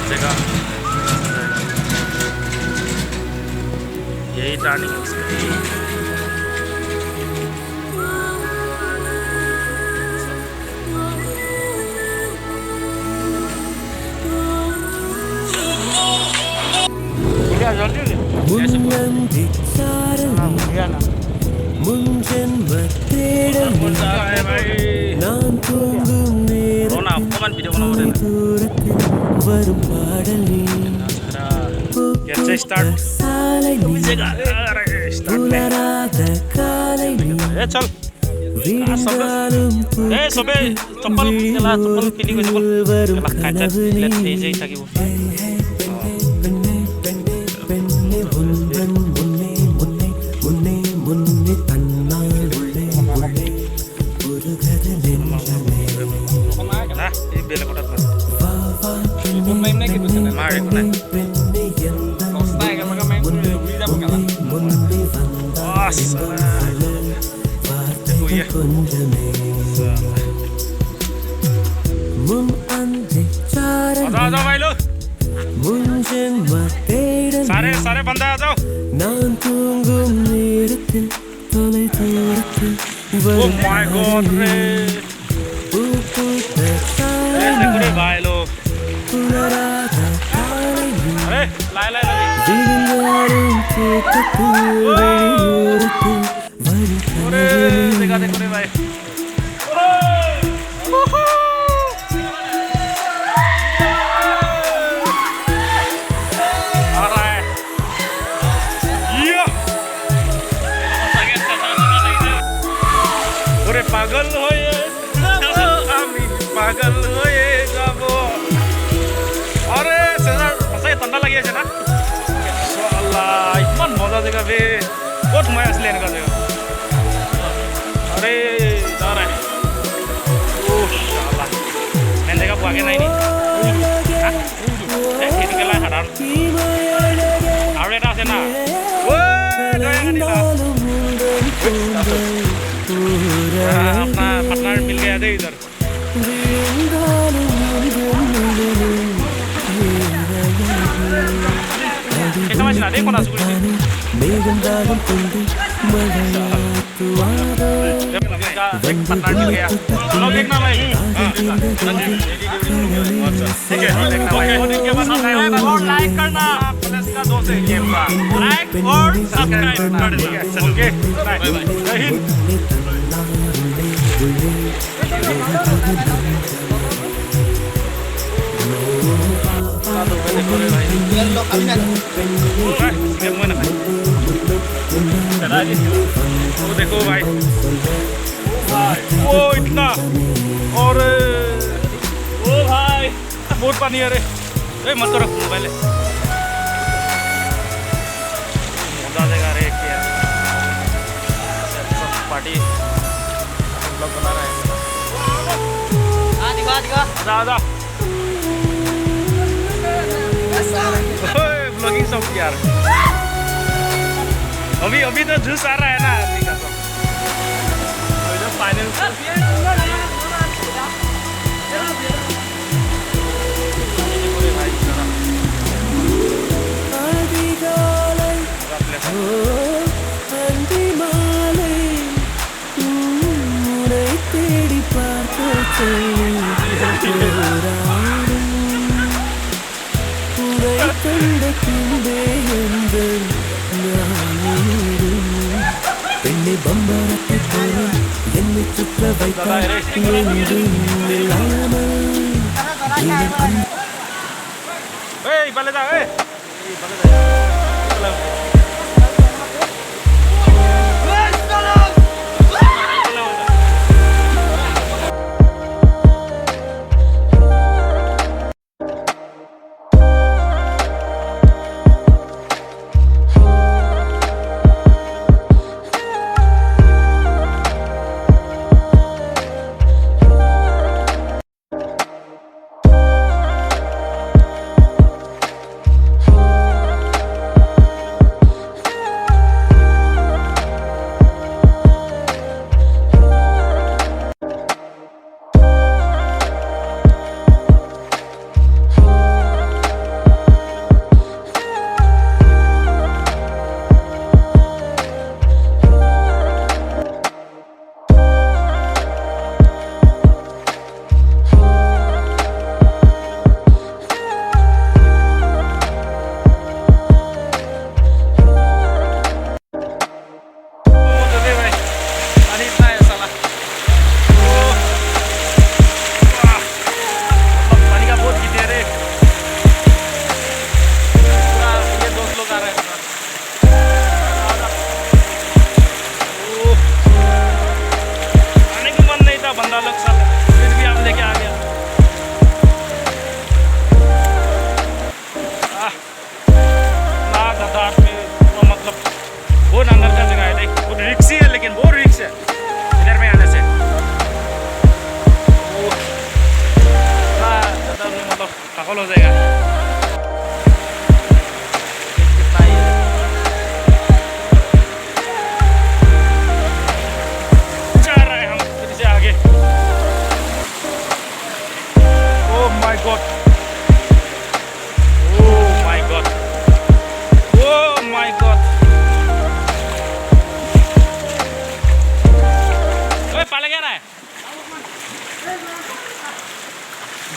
जगह यही टर्निंग है उसका। सबे चप्पल पिंधि चप्पल खाइन्छ तेजै থাকিব। सारे सारे बंदा आ जाओ। Oh my God रे देखो भाई लो। अरे लाए लाए अरे देखा देखो रे भाई। पागल हो ये आमी पागल हो ये जाबो। अरे सेना सही ठंडा लगी है ना माशाल्लाह इतना मजा देगा बे बहुत मजा से लेने का देगा। अरे जा रहा है ओह माशाल्लाह मैंने देखा आगे नहीं हां एक निकला हटान आवड़ेटा से ना ओए अपना पार्टनर मिल गया थे इधर। कैसा मचना देखो ना सुकुल पार्टनर मिल गया लोग देखना भाई। ठीक है देखना भाई और लाइक करना प्लस का 2 से गेम का लाइक और सब्सक्राइब कर दीजिए। ओके बाय बाय जय हिंद। देखो भाई वो इतना और ओ भाई बहुत पानी है रे मत रख मोबाइल मजा देगा रे क्या पार्टी ब्लॉग बना रहे हैं। दिखा आजा ब्लॉगिंग सब यार अभी तो जूस आ रहा है ना अभी का तो फाइनल balik dah,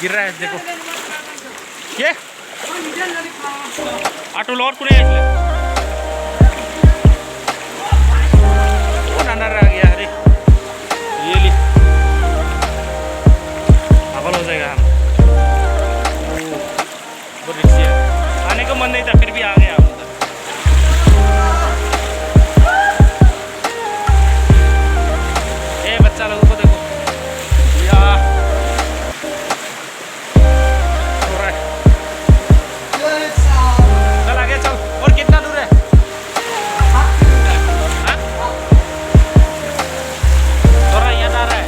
गिर रहा है देखो ये ऑटो लॉट कुने आइले वो नाना रह गया अरे ये ली पागल हो जाएगा हम बहुत रिक्सी है आने को मन नहीं था फिर भी आ गया हम उधर ये बच्चा लोगों को देखो या चल आगे चल और कितना दूर है थोड़ा याद आ रहा है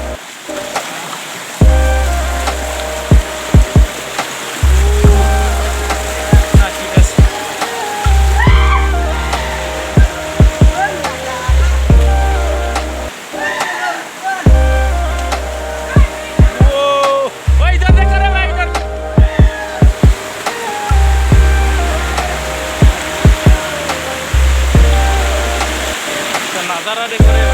नजारा देखो रे